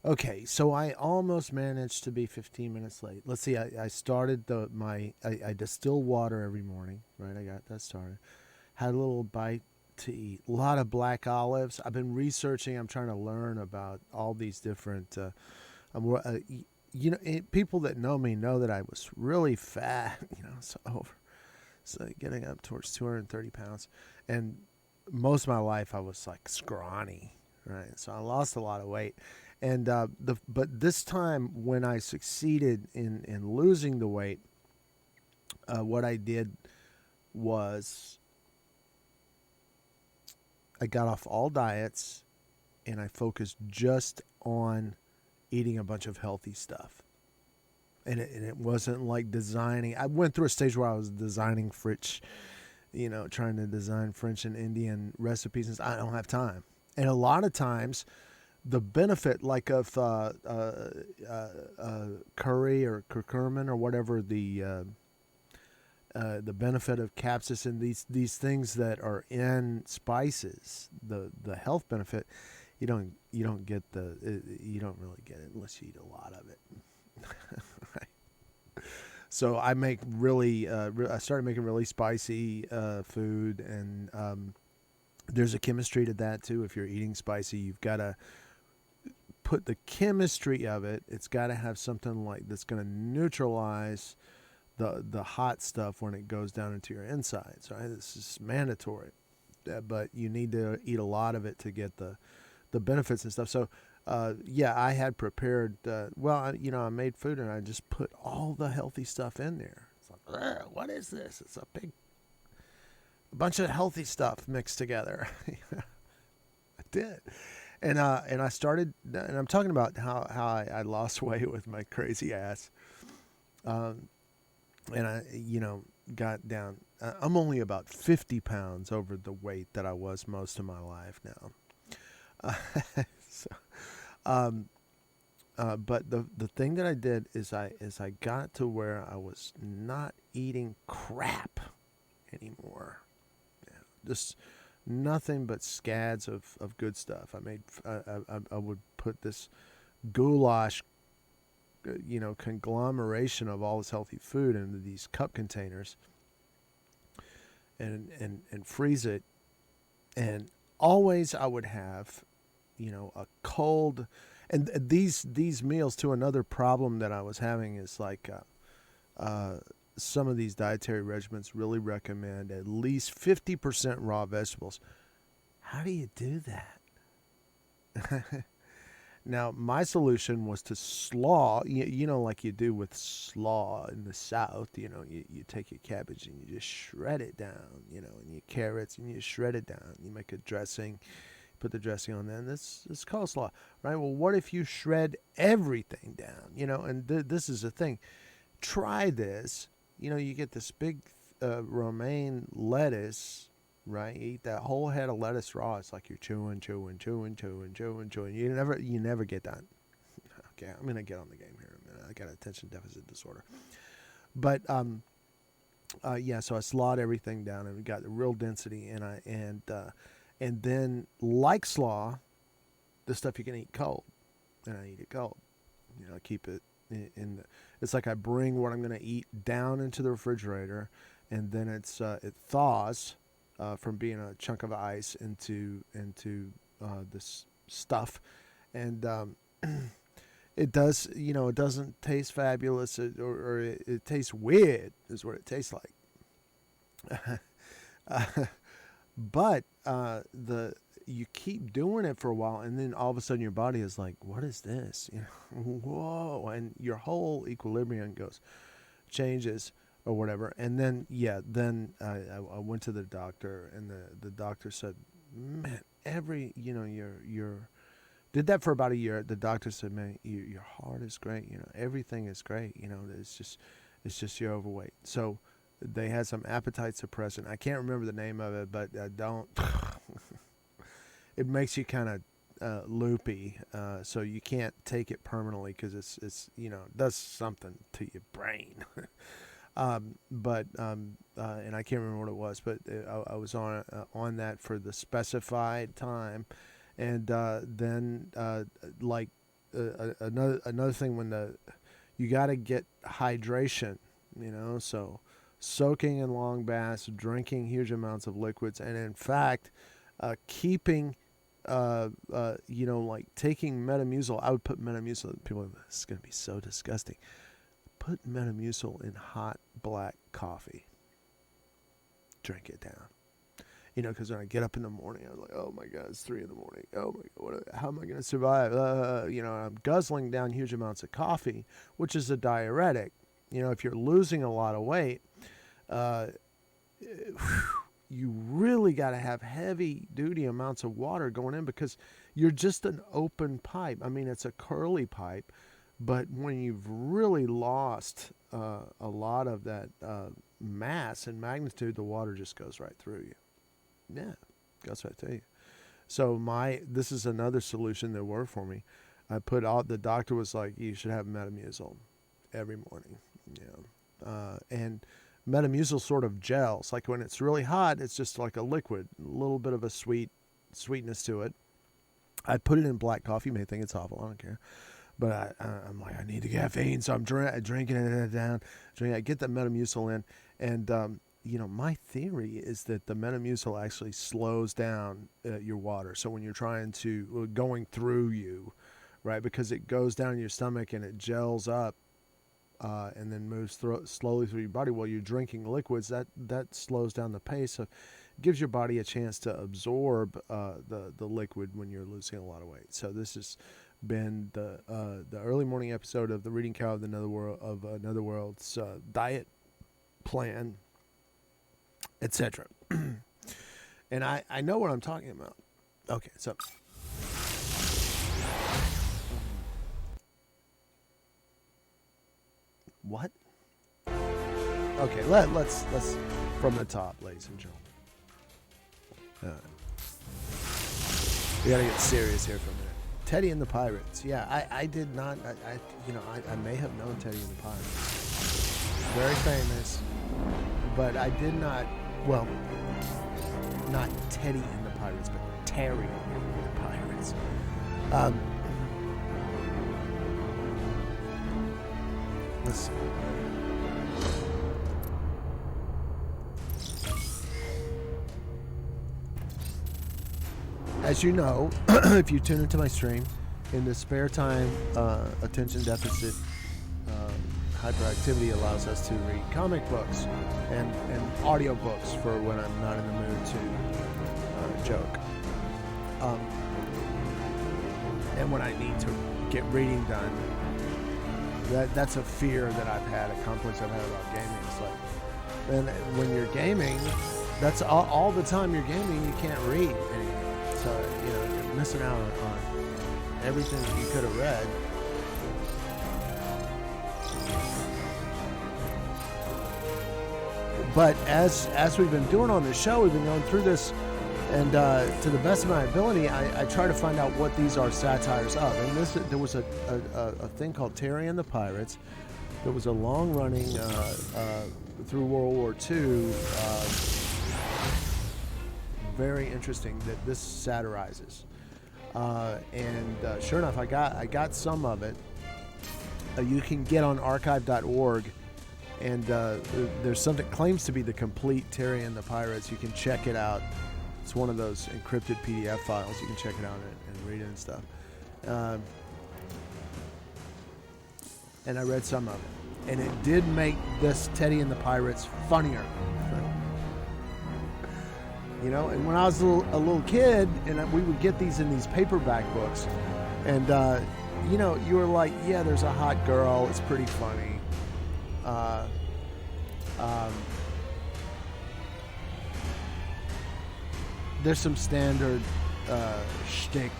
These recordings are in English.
Okay, so I almost managed to be 15 minutes late. Let's see. I started I distill water every morning. Right, I got that started. Had a little bite to eat. A lot of black olives. I've been researching. I'm trying to learn about all these different. People that know me know that I was really fat. So getting up towards 230 pounds, and most of my life I was like scrawny, right? So I lost a lot of weight, and but this time when I succeeded in losing the weight, what I did was I got off all diets and I focused just on eating a bunch of healthy stuff. And it wasn't like designing. I went through a stage where I was designing French, trying to design French and Indian recipes. And I don't have time. And a lot of times, the benefit, like of curry or curcumin or whatever the benefit of capsaicin, these things that are in spices, the health benefit, you don't get you don't really get it unless you eat a lot of it. So I make I started making really spicy food, and there's a chemistry to that too. If you're eating spicy, you've got to put the chemistry of it. It's got to have something like that's going to neutralize the hot stuff when it goes down into your insides. Right, this is mandatory, but you need to eat a lot of it to get the benefits and stuff. So, yeah, I had prepared. I made food and I just put all the healthy stuff in there. It's like, what is this? It's a bunch of healthy stuff mixed together. I did, and I started, and I'm talking about how I lost weight with my crazy ass, and I got down. I'm only about 50 pounds over the weight that I was most of my life now. So, um, but the thing that I did is I got to where I was not eating crap anymore. Yeah, just nothing but scads of good stuff. I would put this goulash, conglomeration of all this healthy food into these cup containers, and freeze it. And always I would have, a cold. And these meals too. Another problem that I was having is like some of these dietary regimens really recommend at least 50% raw vegetables. How do you do that? Now, my solution was to slaw, like you do with slaw in the South. You take your cabbage and you just shred it down, and your carrots and you shred it down. You make a dressing, put the dressing on there, and this coleslaw, right? Well, what if you shred everything down, and this is the thing. Try this. You get this big romaine lettuce, right? You eat that whole head of lettuce raw. It's like you're chewing, chewing, chewing, chewing, chewing, chewing. You never get done. Okay, I'm gonna get on the game here in a minute. I got attention deficit disorder, but yeah. So I slawed everything down and we got the real density, and then like slaw, the stuff you can eat cold, and I eat it cold. I keep it in the. It's like I bring what I'm gonna eat down into the refrigerator, and then it thaws from being a chunk of ice into this stuff, and it does. It doesn't taste fabulous, or it tastes weird. Is what it tastes like. But the you keep doing it for a while, and then all of a sudden your body is like, "What is this?" Whoa, and your whole equilibrium changes or whatever. And then I went to the doctor, and the doctor said, "Man, your did that for about a year." The doctor said, "Man, your heart is great. Everything is great. It's just you're overweight." So they had some appetite suppressant. I can't remember the name of it, but don't. It makes you kind of loopy, so you can't take it permanently because it does something to your brain. But and I can't remember what it was, but I was on that for the specified time, and then like another thing when you got to get hydration, so soaking in long baths, drinking huge amounts of liquids, and in fact, keeping, like taking Metamucil. I would put Metamucil. People are like, this is going to be so disgusting. Put Metamucil in hot black coffee. Drink it down. Because when I get up in the morning, I'm like, oh my God, it's 3 a.m. Oh my God, how am I going to survive? I'm guzzling down huge amounts of coffee, which is a diuretic. If you're losing a lot of weight, you really got to have heavy duty amounts of water going in because you're just an open pipe. I mean, it's a curly pipe, but when you've really lost a lot of that mass and magnitude, the water just goes right through you. Yeah, goes right through you. So this is another solution that worked for me. The doctor was like, you should have Metamucil every morning. And Metamucil sort of gels. Like when it's really hot, it's just like a liquid, a little bit of a sweetness to it. I put it in black coffee. You may think it's awful. I don't care. But I'm like, I need the caffeine, so I'm drinking it down. I get the Metamucil in, and my theory is that the Metamucil actually slows down your water. So when you're going through you, right, because it goes down your stomach and it gels up, and then moves slowly through your body while you're drinking liquids, that slows down the pace. So it gives your body a chance to absorb the liquid when you're losing a lot of weight. So this has been the early morning episode of the Reading Cow of Another World's diet plan, etc. And I know what I'm talking about. Okay, so what? Okay, let's from the top, ladies and gentlemen. We gotta get serious here for a minute. Teddy and the Pirates. Yeah, I did not. I may have known Teddy and the Pirates. Very famous, but I did not. Well, not Teddy and the Pirates, but Terry and the Pirates. Let's see. As you know, if you tune into my stream, in the spare time, attention deficit hyperactivity allows us to read comic books and audio books for when I'm not in the mood to joke. And when I need to get reading done, that's a fear that I've had, a complex I've had about gaming. It's like, and when you're gaming, that's all the time you're gaming, you can't read anything. So, you're missing out on everything that you could have read. But as we've been doing on this show, we've been going through this, and to the best of my ability, I try to find out what these are satires of. And there was a thing called Terry and the Pirates. There was a long-running, through World War II, very interesting that this satirizes. And sure enough, I got some of it. You can get on archive.org, and there's something claims to be the complete Terry and the Pirates. You can check it out. It's one of those encrypted PDF files. You can check it out and read it and stuff. And I read some of it, and it did make this Teddy and the Pirates funnier. And when I was a little kid, and we would get these in these paperback books, and you were like, yeah, there's a hot girl, it's pretty funny. There's some standard shtick,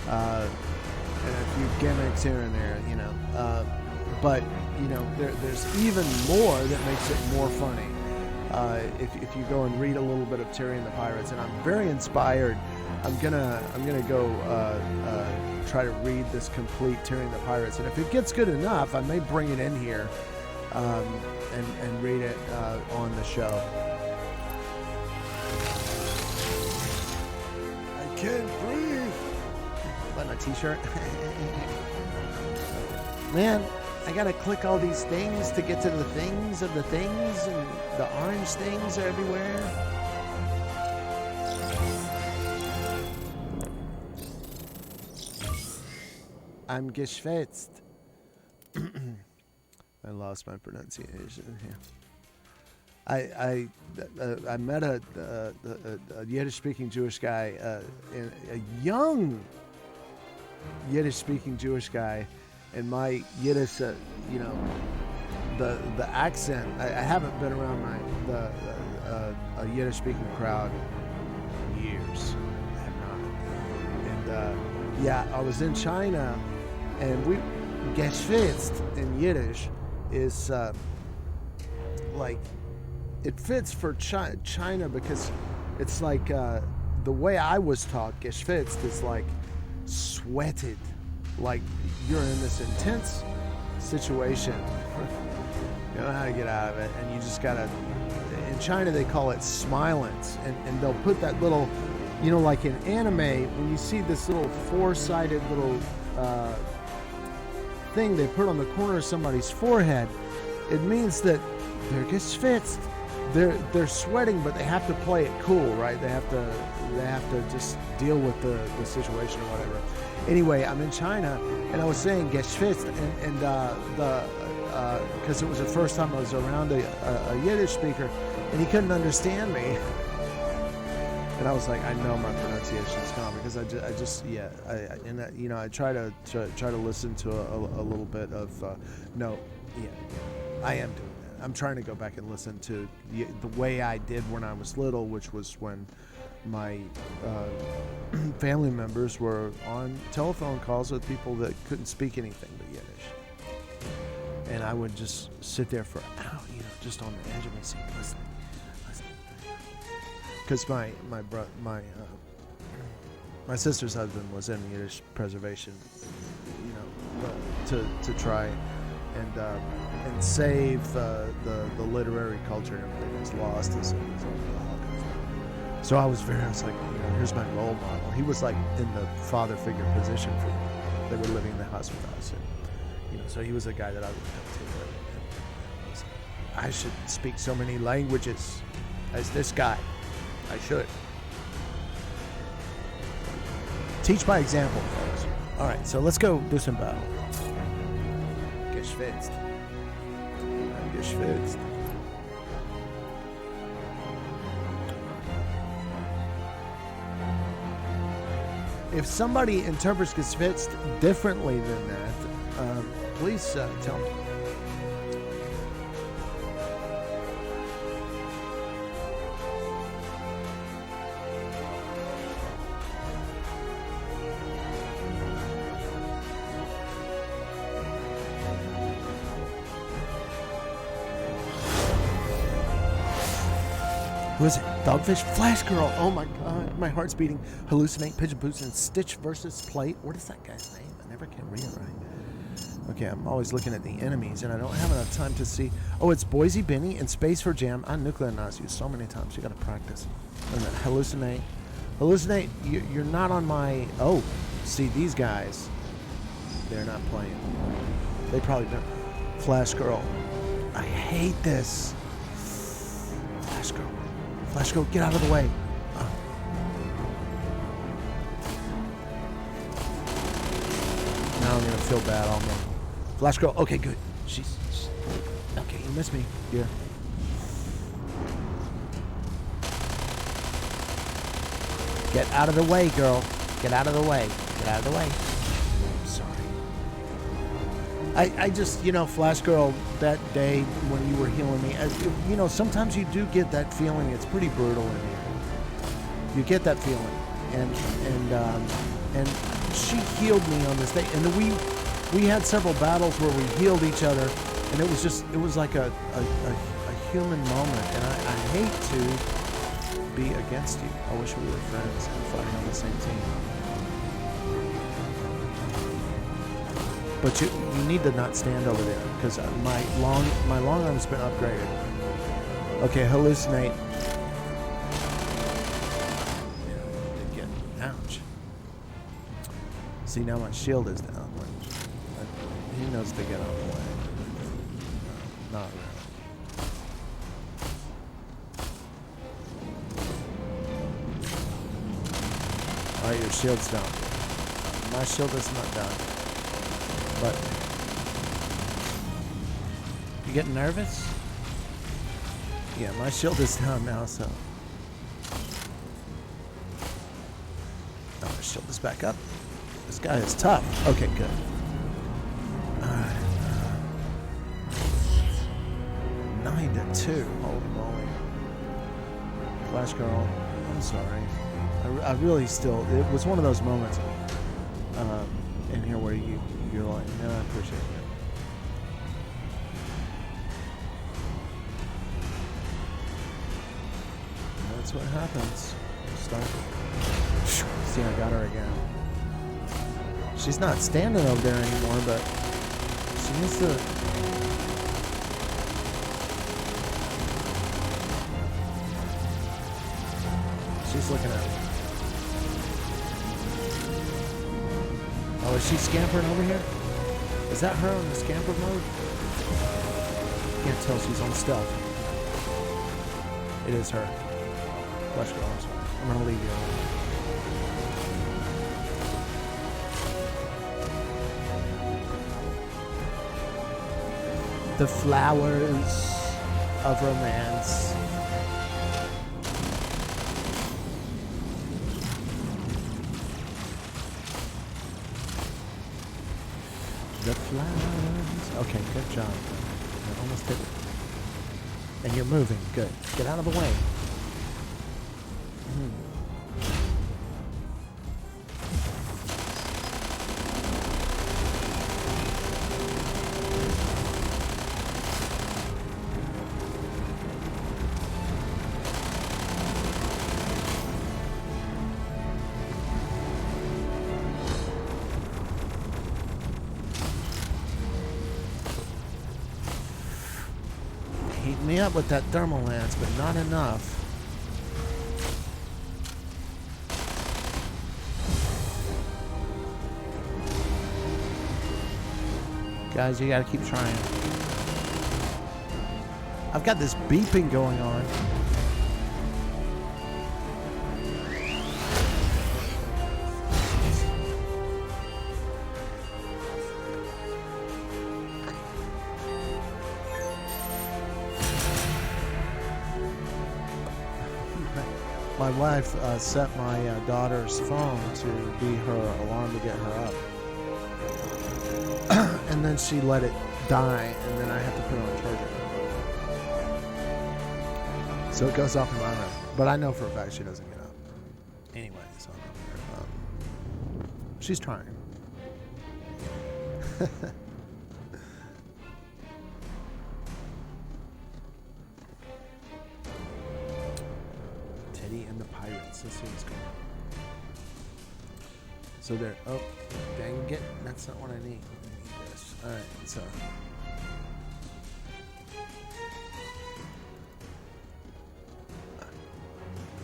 and a few gimmicks here and there, but there's even more that makes it more funny. If you go and read a little bit of Terry and the Pirates, and I'm very inspired. I'm gonna go try to read this complete Terry and the Pirates, and if it gets good enough, I may bring it in here and read it on the show. I can't breathe. But I t-shirt. Man, I gotta click all these things to get to the things of the things, and the orange things are everywhere. I'm geschwitzt. I lost my pronunciation here. I met a Yiddish-speaking Jewish guy, a young Yiddish-speaking Jewish guy, and my Yiddish, the accent. I haven't been around a Yiddish-speaking crowd in years. I have not. And yeah, I was in China, and geschwitzt in Yiddish is like, it fits for China because it's like the way I was taught, geschwitzt is like sweated, like you're in this intense situation. You don't know how to get out of it, and you just gotta. In China, they call it smilance, and they'll put that little, like in anime, when you see this little four-sided little thing they put on the corner of somebody's forehead, it means that they're geschwitzt. They're sweating, but they have to play it cool, right? They have to just deal with the situation or whatever. Anyway, I'm in China, and I was saying geschwitzt, and because it was the first time I was around a Yiddish speaker, and he couldn't understand me. And I was like, I know my pronunciation's gone because I try to listen to a little bit of I am doing that. I'm trying to go back and listen to the way I did when I was little, which was when my family members were on telephone calls with people that couldn't speak anything but Yiddish, and I would just sit there for hours, just on the edge of my seat, listening. Because my sister's husband was in Yiddish preservation, to try and save the literary culture and everything was lost as a result of the Holocaust. So I was like, here's my role model. He was like in the father figure position for me. They were living in the house with us, and so he was a guy that I looked up to. And I was like, I should speak so many languages as this guy. I should. Teach by example, folks. All right, so let's go do some battle. Geschwitzt. I'm geschwitzt. If somebody interprets geschwitzt differently than that, please tell me. Who is it? Dogfish? Flash Girl. Oh my god. My heart's beating. Hallucinate, Pigeon Boots, and Stitch versus Plate. What is that guy's name? I never can read it right. Okay, I'm always looking at the enemies, and I don't have enough time to see. Oh, it's Boise Benny and Space for Jam on Nuclear Nazi so many times. You gotta practice. And then Hallucinate. Hallucinate, you're not on my... Oh, see, these guys, they're not playing. They probably don't. Flash Girl. I hate this. Flash Girl. Flash Girl, get out of the way. Now I'm gonna feel bad all morning. Flash Girl, okay, good. She's okay, you missed me, dear. Get out of the way, girl. Get out of the way. Get out of the way. I'm sorry. I just, Flash Girl, that day when you were healing me, sometimes you do get that feeling. It's pretty brutal in here. You get that feeling, and she healed me on this day, and we had several battles where we healed each other, and it was like a human moment, and I hate to be against you. I wish we were friends and fighting on the same team. But you need to not stand over there, because my long arm's been upgraded. Okay, hallucinate. Again, ouch. See, now my shield is down. He knows to get out of the way. No, not really. Alright, your shield's down. My shield is not down. But you getting nervous? Yeah, my shield is down now, so. Oh, my shield is back up. This guy is tough. Okay, good. Alright. 9-2. Holy moly. Flash Girl, I'm sorry. I really still, it was one of those moments in here where you're like, no, I appreciate it. That's what happens. Start. See, I got her again. She's not standing over there anymore, but she needs to. She's looking at me. Oh, is she scampering over here? Is that her in the scamper mode? Can't tell, she's on stealth. It is her. Flash Girl, I'm sorry. I'm gonna leave you alone. The flowers of romance. The flowers. Okay, good job. I almost hit it. And you're moving. Good. Get out of the way. Heat me up with that thermal lance, but not enough. Guys, you gotta keep trying. I've got this beeping going on. My wife set my daughter's phone to be her alarm to get her up. And then she let it die, and then I have to put it on charger. So it goes off in my room. But I know for a fact she doesn't get up. Anyway, so she's trying. Teddy and the Pirates. Let's see what's going on. So there. Oh, dang it. That's not what I need. Yes. Alright, so.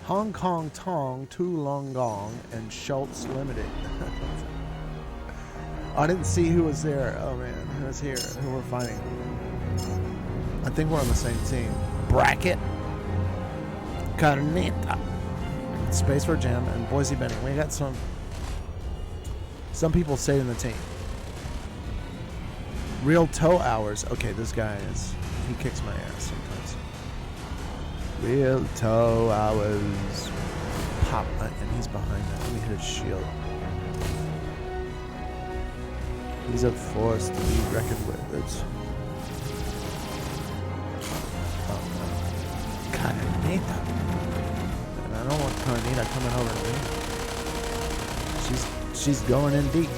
Hong Kong Tong, Tu Long Gong, and Schultz Limited. I didn't see who was there. Oh man, who was here? Who we're fighting? I think we're on the same team. Bracket. Carnita. Space for Jam and Boise Benny. We got some people stayed in the team. Real toe hours. Okay, this guy he kicks my ass sometimes. Real toe hours. Pop, and he's behind that. Let me hit his shield. He's a force to be reckoned with. It's Carnita. And I don't want Carnita coming over to me. She's going in deep.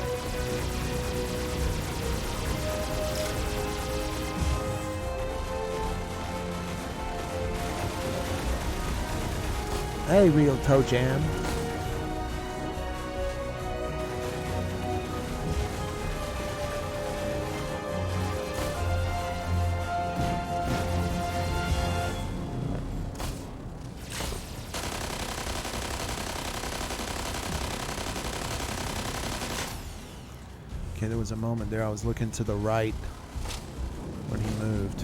Hey, Real Toe Jam. Okay, there was a moment there I was looking to the right when he moved.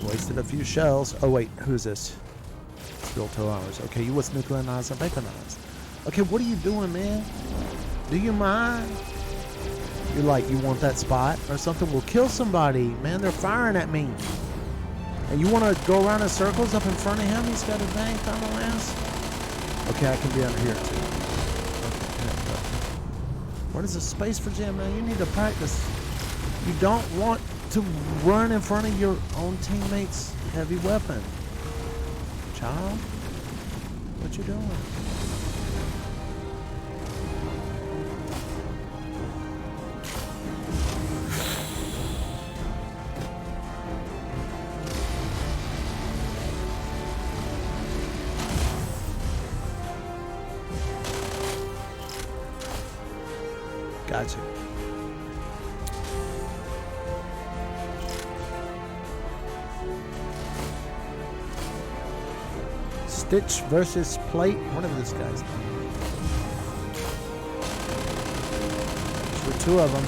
Wasted a few shells. Oh wait, who's this? Still 2 hours. Okay, you was nuclearized and vaporized. Okay, what are you doing, man? Do you mind? You're like, you want that spot or something? We'll kill somebody, man. They're firing at me. And you want to go around in circles up in front of him? He's got a dang thermal lance. Okay, I can be under here too. Okay, what is a space for jam, man? You need to practice. You don't want to run in front of your own teammates' heavy weapon. Child, what you doing? Gotcha. Stitch versus Plate. One of this guy's name. For 2 of them.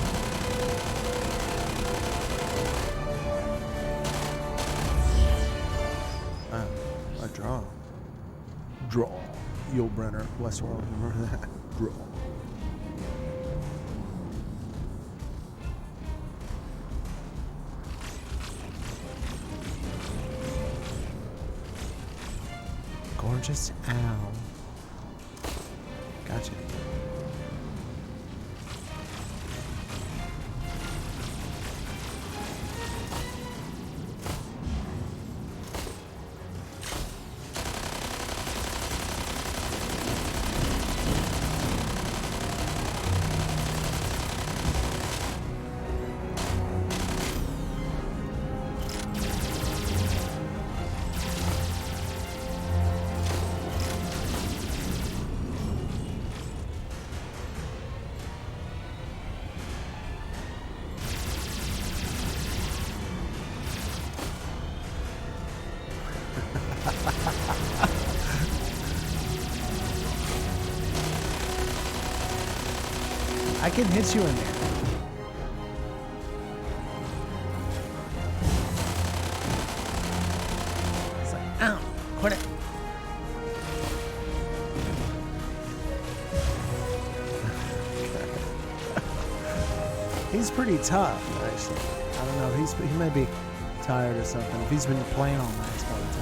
A draw. Draw. Yul Brynner, Westworld. Remember that? Draw. Gorgeous owl. Gotcha. I can hit you in there. It's like, ow, quit it. He's pretty tough, actually. I don't know. He may be tired or something. If he's been playing all night, he's probably tired.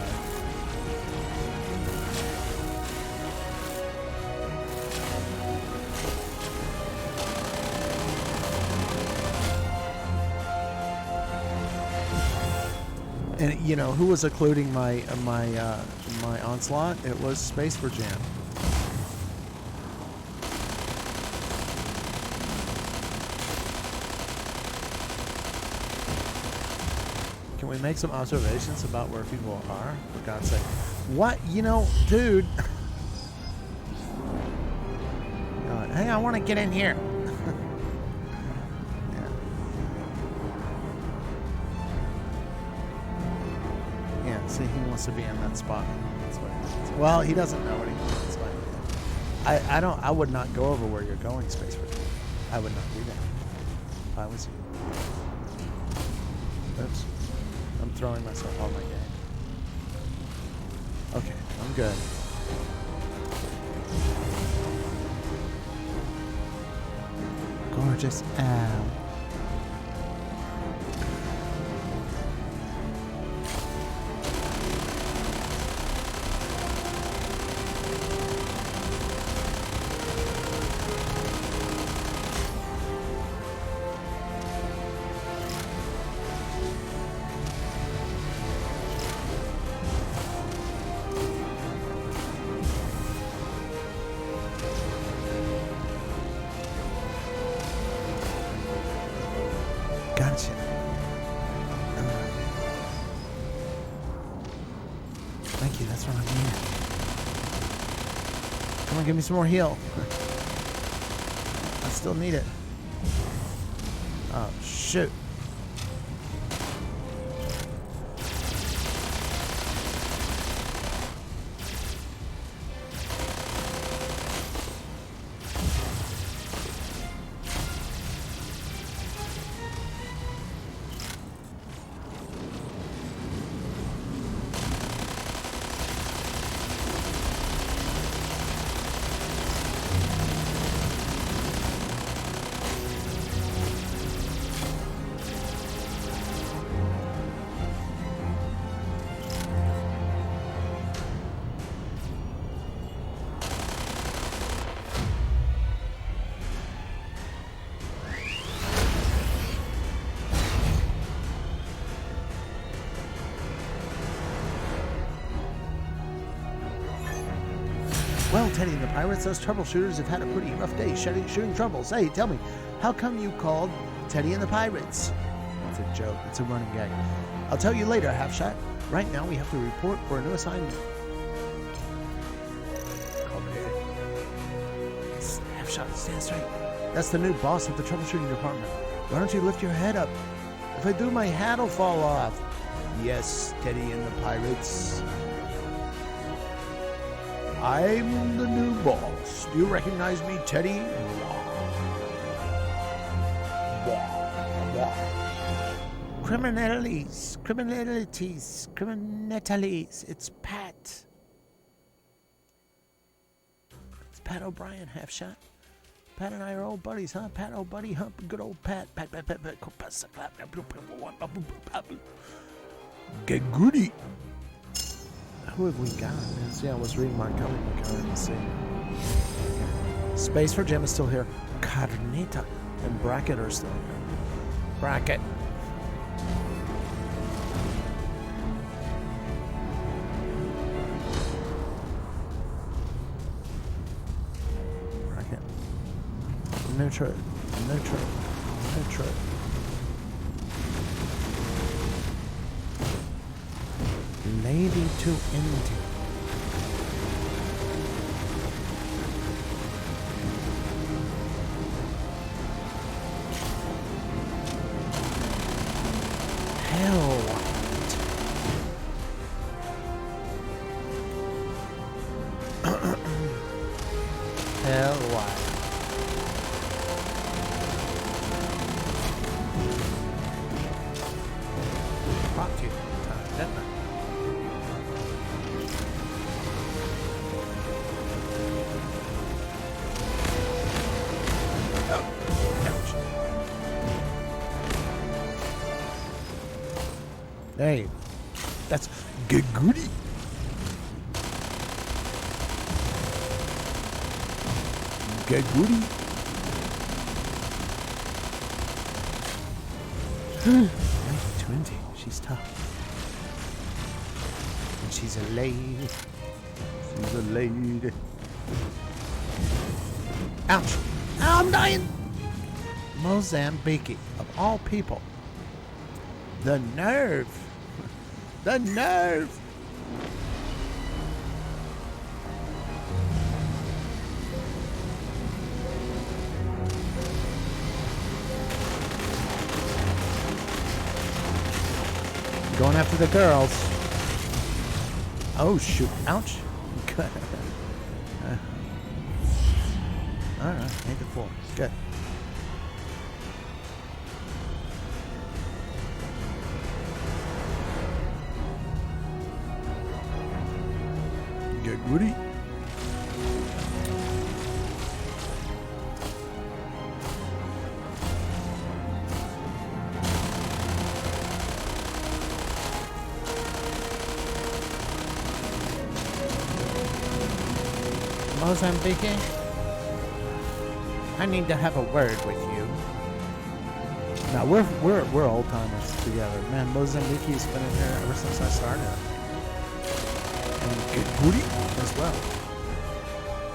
And you know who was occluding my onslaught? It was Space for Jam. Can we make some observations about where people are? For God's sake! What, you know, dude? Hey, I want to get in here. See, he wants to be in that spot. That's what it is. Well, he doesn't know what he wants. I would not go over where you're going, Space for Jam. I would not do that if I was you. Oops. I'm throwing myself on my game. Okay, I'm good. Gorgeous owl. Gotcha. Thank you, that's what I need. Come on, give me some more heal. I still need it. Oh, shoot. Teddy and the Pirates. Those troubleshooters have had a pretty rough day shooting troubles. Hey, tell me, how come you called Teddy and the Pirates? It's a joke. It's a running gag. I'll tell you later, Half-Shot. Right now, we have to report for a new assignment. Half-Shot, stand straight. That's the new boss of the troubleshooting department. Why don't you lift your head up? If I do, my hat'll fall off. Yes, Teddy and the Pirates. I'm the new boss. Do you recognize me, Teddy? Criminalities. It's Pat. It's Pat O'Brien, Half-Shot. Pat and I are old buddies, huh? Pat, old buddy, huh? Good old Pat. Get goody. Who have we got? Yeah, I was reading my comic card. Let's see. Space for Jim is still here. Carnita and Bracket are still here. Bracket. Bracket. Neutral. Lady to Indy. Hell. Hell why? Brought to you time, didn't I? Hey, that's good goody. Good goody. 20. She's tough. And she's a lady. She's a lady. Ouch. Oh, I'm dying. Mozambique, of all people. The nerve. The nerve. Going after the girls. Oh, shoot. Ouch. All right. Made the floor. Good. Good goody. Mozambique, I need to have a word with you. Now we're old timers together, man. Mozambique's been in here ever since I started, and good booty as well.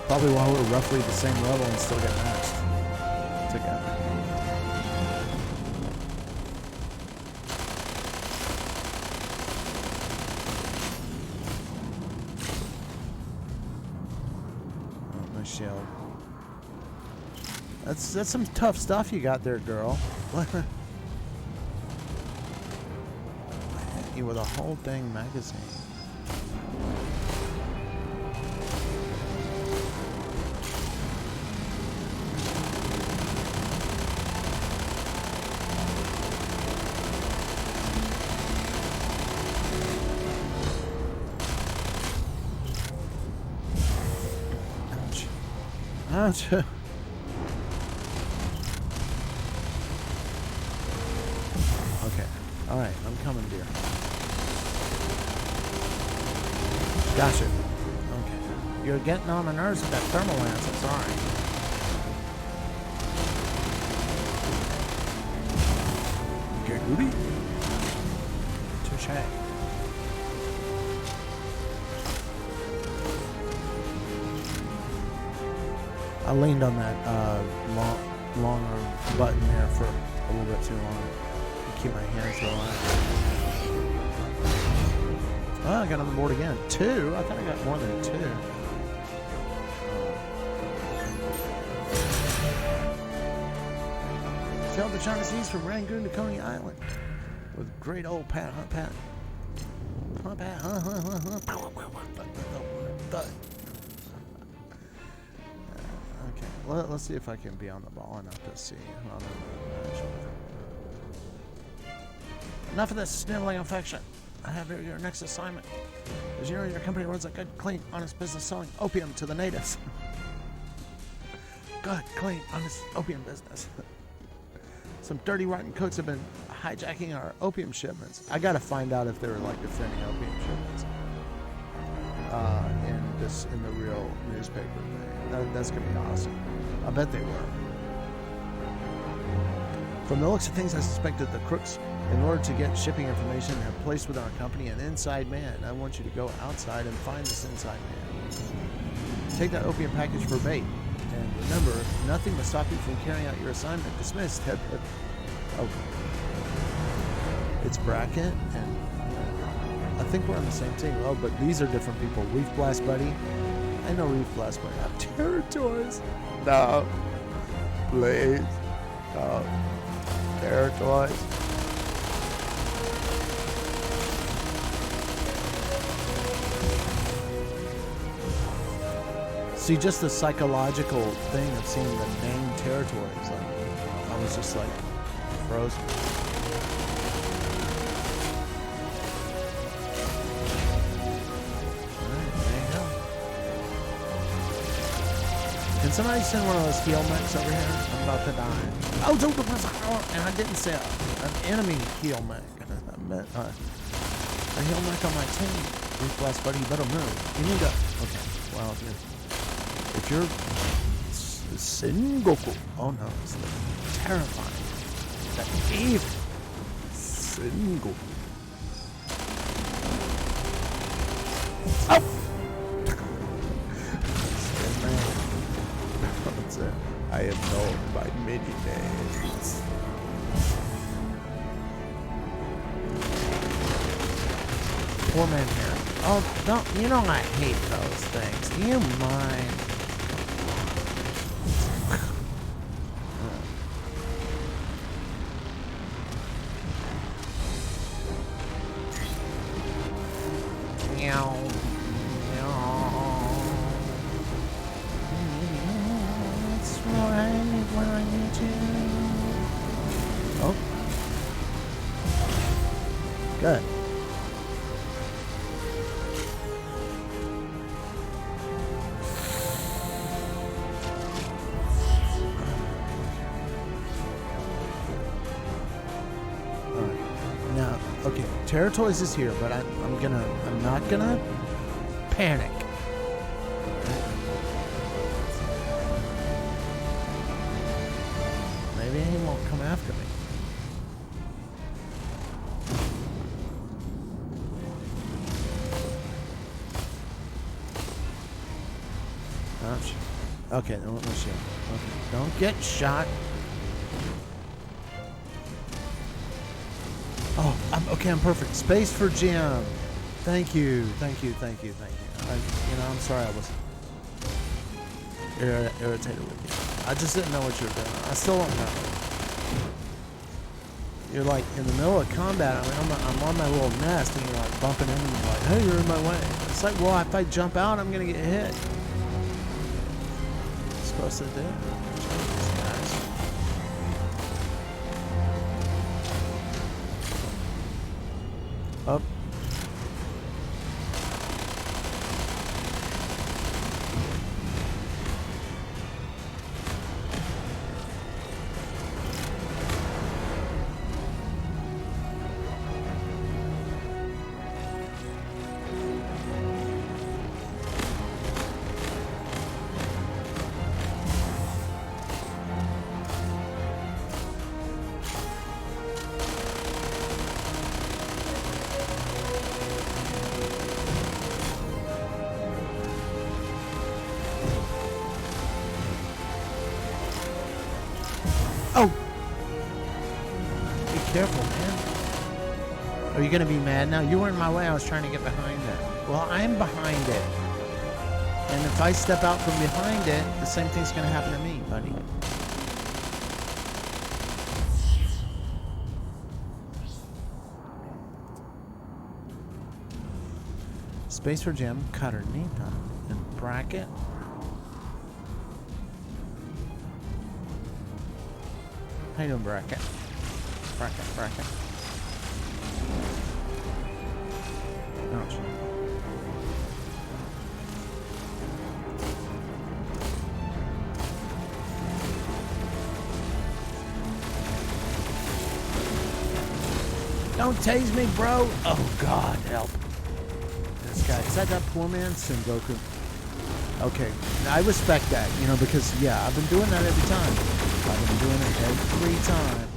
Probably while we're roughly the same level and still get matched together. Shield. That's some tough stuff you got there, girl. Hit you with a whole dang magazine. Ouch. Okay. Alright, I'm coming, dear. Gotcha. Okay. You're getting on my nerves with that thermal lance, I'm sorry. Good booty. Touche. I leaned on that long arm button there for a little bit too long. Keep my hands relaxed. Oh, I got on the board again. 2? I thought I got more than 2. Sailed the China Seas from Rangoon to Coney Island with great old Pat. Okay, let's see if I can be on the ball enough to see. Enough of this sniveling affection. I have your next assignment. As you know, your company runs a good, clean, honest business selling opium to the natives. Good, clean, honest opium business. Some dirty, rotten cooks have been hijacking our opium shipments. I gotta find out if they were like defending opium shipments in the real newspaper thing. That's gonna be awesome. I bet they were. From the looks of things, I suspected the crooks, in order to get shipping information, have placed with our company an inside man. I want you to go outside and find this inside man. Take that opium package for bait. And remember, nothing will stop you from carrying out your assignment. Dismissed. Oh. It's Brackett, and I think we're on the same team. Oh, but these are different people. Reef Blast Buddy. I know Reef Blast Buddy have territories. No. Please. No. Territories. See, just the psychological thing of seeing the name territories, like, I was just like frozen. Alright, there you go. Can somebody send one of those heel mechs over here? I'm about to die. Oh, and I didn't say an enemy heel mech. I meant a heel mech on my team. Reef Blast Buddy, you better move. You need to. Okay, well, if you're Sengoku, oh no, it's terrifying, that evil Sengoku. Oh! That's it. I am known by many names. Poor man here. Oh, don't, you know I hate those things. Do you mind? Oh. Good. Now, okay, Terratoys is here, but I'm not gonna panic. Maybe he won't come after me. Ouch. Okay, don't let me shoot. Okay, don't get shot. Oh, I'm perfect. Space for Jim. Thank you. I'm sorry I was irritated with you. I just didn't know what you were doing. I still don't know. You're like in the middle of combat. I mean, I'm on my little nest, and you're like bumping into me, like, hey, you're in my way. It's like, well, if I jump out, I'm gonna get hit. Supposed to do. Up. careful, man. Are you gonna be mad now? You were in my way. I was trying to get behind it. Well, I'm behind it. And if I step out from behind it, the same thing's gonna happen to me, buddy. Space for Jim, Cadernita, and Bracket. How you doing, Bracket? Bracket. Ouch. Don't tase me, bro. Oh, God, help. This guy. Is that poor man, Sengoku? Okay. I respect that, you know, because, yeah, I've been doing that every time. I've been doing it every time.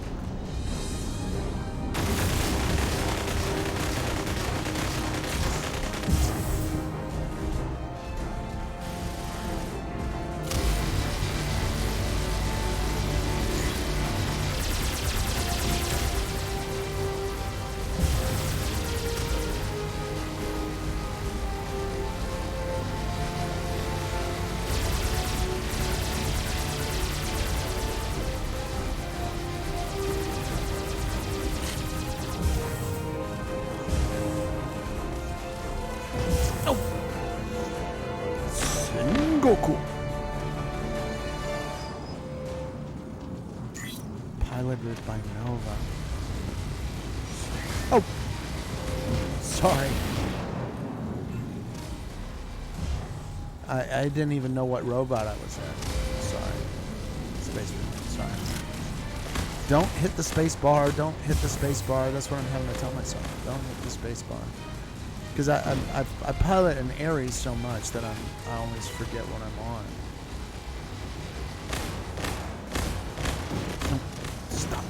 Goku. Piloted by Nova. Oh! Sorry. I didn't even know what robot I was at. Sorry. Space robot. Sorry. Don't hit the space bar. Don't hit the space bar. That's what I'm having to tell myself. Don't hit the space bar. Because I pilot an Ares so much that I always forget what I'm on. No, stop.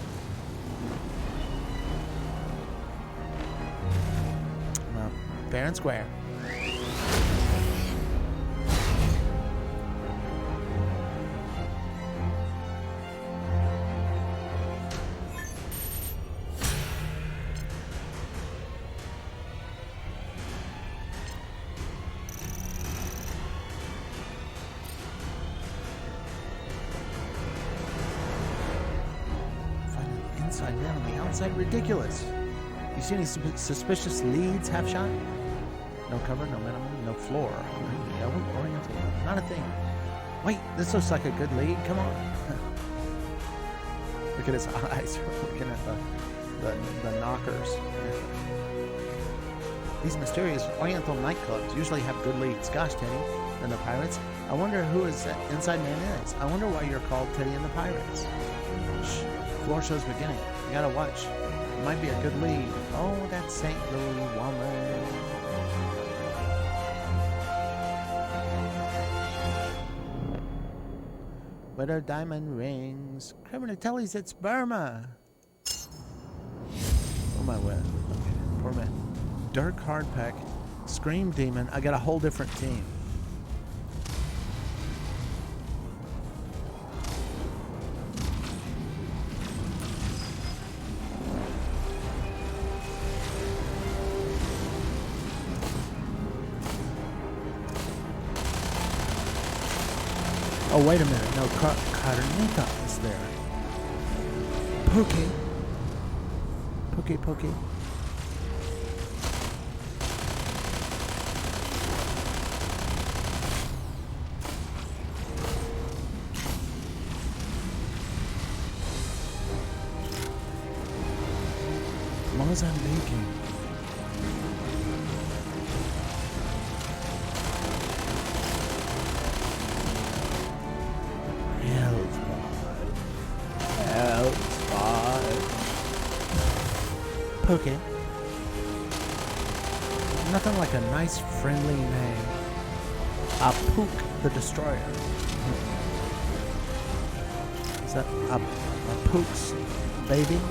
Well, fair and square. Ridiculous. You see any suspicious leads, half shot? No cover, no minimum, no floor. No oriental. Not a thing. Wait, this looks like a good lead. Come on. Look at his eyes. Looking at the knockers. These mysterious oriental nightclubs usually have good leads. Gosh, Teddy and the Pirates. I wonder who his inside man is. I wonder why you're called Teddy and the Pirates. Shh. Floor show's beginning. You gotta watch. It might be a good lead. Oh, that St. Louis woman. With her diamond rings. Criminatellis, it's Burma. Oh my word. Okay, poor man. Dirk Hardpack. Scream Demon. I got a whole different team. Oh, wait a minute. No, Cadernita is there. Pookie. Pookie. Mozambique. Pookie. Nothing like a nice, friendly name. Apook the Destroyer. Is that Apook's baby?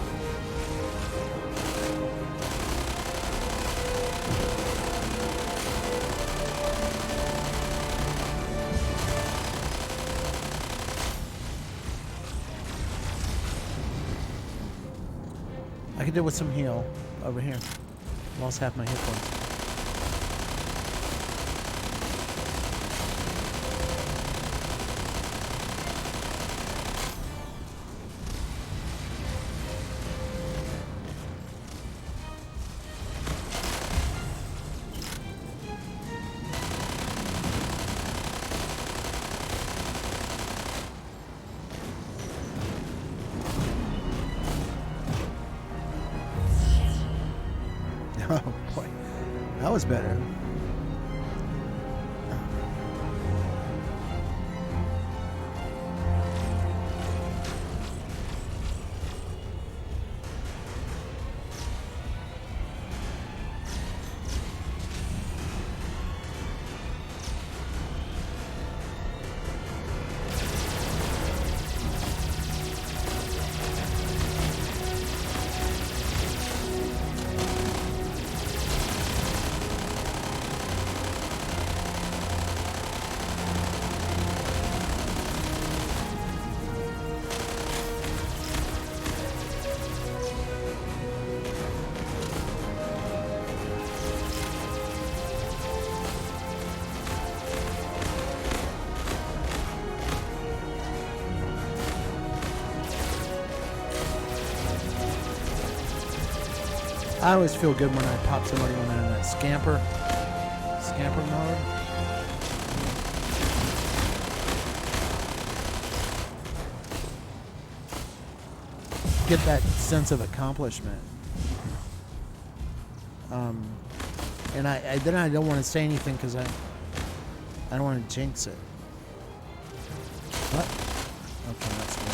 I could do with some heal over here. Lost half my hit points. Oh boy, that was better. I always feel good when I pop somebody when they're in that scamper mode. Get that sense of accomplishment. And then I don't want to say anything because I don't want to jinx it. What? Okay, that's good.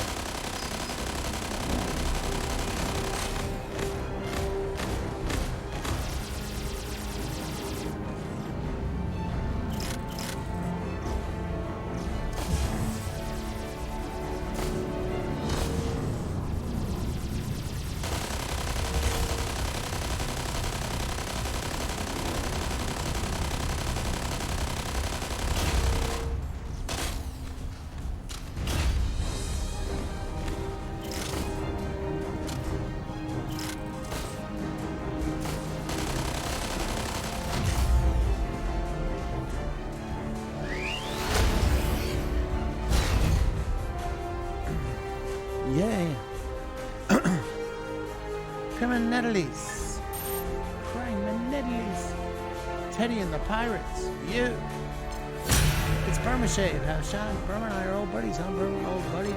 Yay! Criminellis! Criminellis! Teddy and the Pirates! You! It's Burmashade! How Sean, Burma and I are old buddies, huh? Burma, old buddy,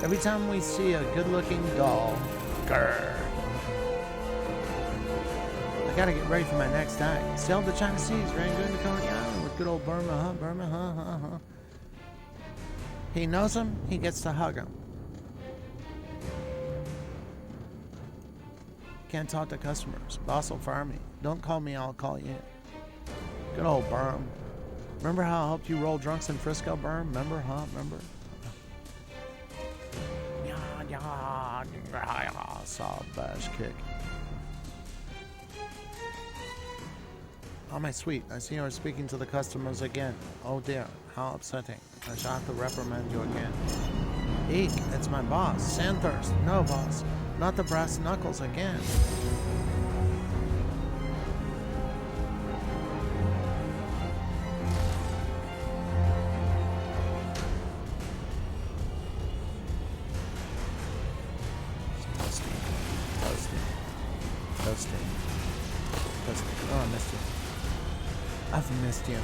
every time we see a good-looking doll. Grrr! I gotta get ready for my next act. Sailed the China Seas, Rangoon to Coney Island with good old Burma, huh? Burma, huh? He knows him, he gets to hug him. Can't talk to customers. Boss will fire me. Don't call me, I'll call you. Good old Berm. Remember how I helped you roll drunks in Frisco, Berm? Remember, huh? Remember? Sob bash kick. Oh, my sweet. I see you are speaking to the customers again. Oh dear, how upsetting. I shall have to reprimand you again. Eek, it's my boss, Sandthirst. No, boss, not the brass knuckles again. Toasty. Oh, I missed you. I've missed you,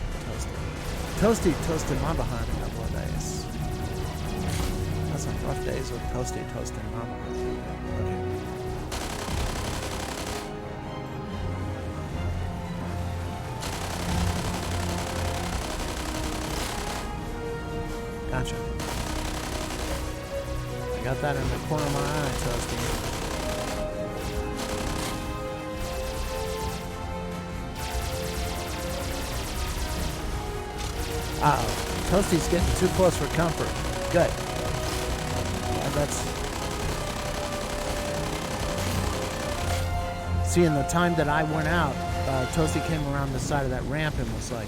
Toasty toasted my behind a couple of days. That's some rough days with Toasty toasting my behind. Okay. Gotcha. I got that in the corner of my eye, Toasty. Uh-oh. Toasty's getting too close for comfort. Good. That's... See, in the time that I went out, Toasty came around the side of that ramp and was like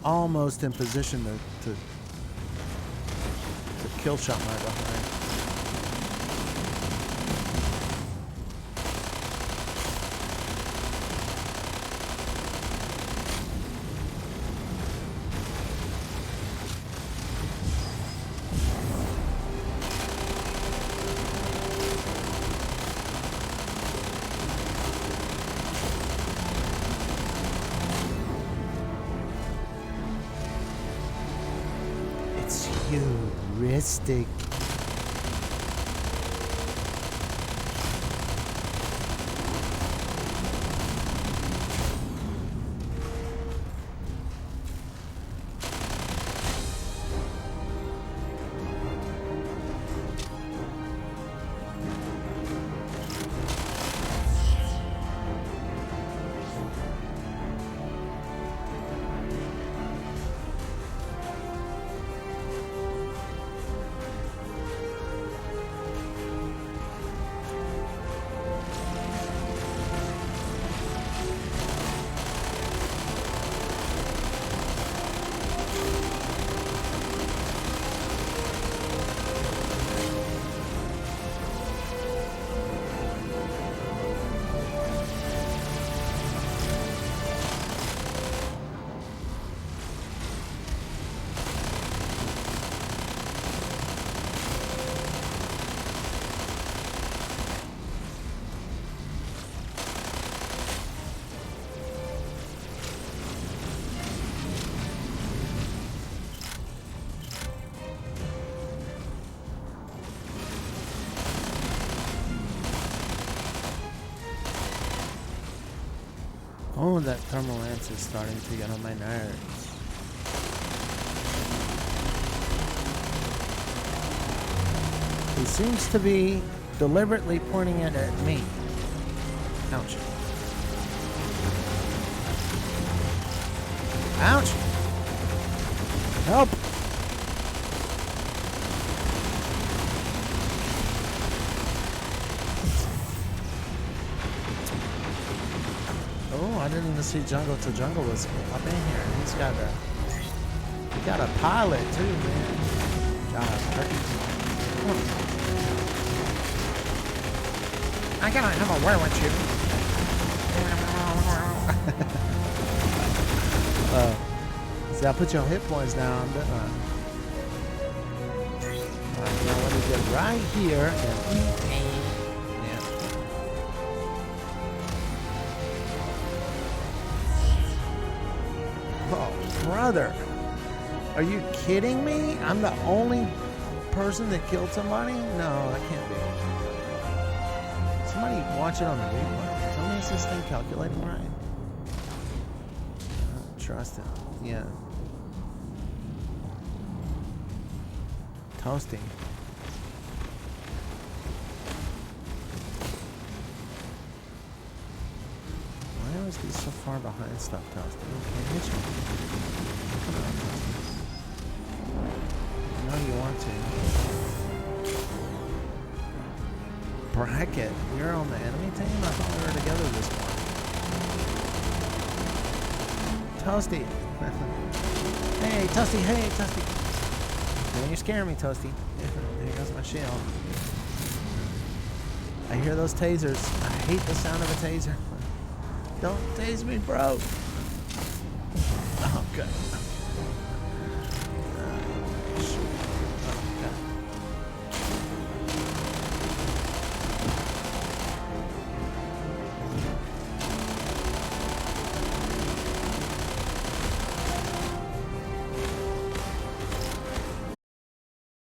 almost in position to kill shot my behind. Mystic. Oh, that thermal lance is starting to get on my nerves. He seems to be deliberately pointing it at me. Ouch. Ouch! Help! Oh, I didn't even see Jungle till Jungle was up in here. He got a pilot too, man. Got a turkey. I gotta have a word with you. See, I put your hit points down, didn't I? Alright, now let me get right here and oh, brother. Are you kidding me? I'm the only person that killed somebody? No, that can't be. Somebody watch it on the replay. Tell me, is this thing calculating right? I don't trust it. Yeah. Toasty. Why always be so far behind stuff, Toasty? I can't hit you. Come on, Toasty. I know you want to. Bracket, you're on the enemy team? I thought we were together this morning. Toasty. Hey, Toasty, hey, Toasty. Man, you're scaring me, Toasty. Here goes my shield. I hear those tasers. I hate the sound of a taser. Don't tase me, bro. Oh, good.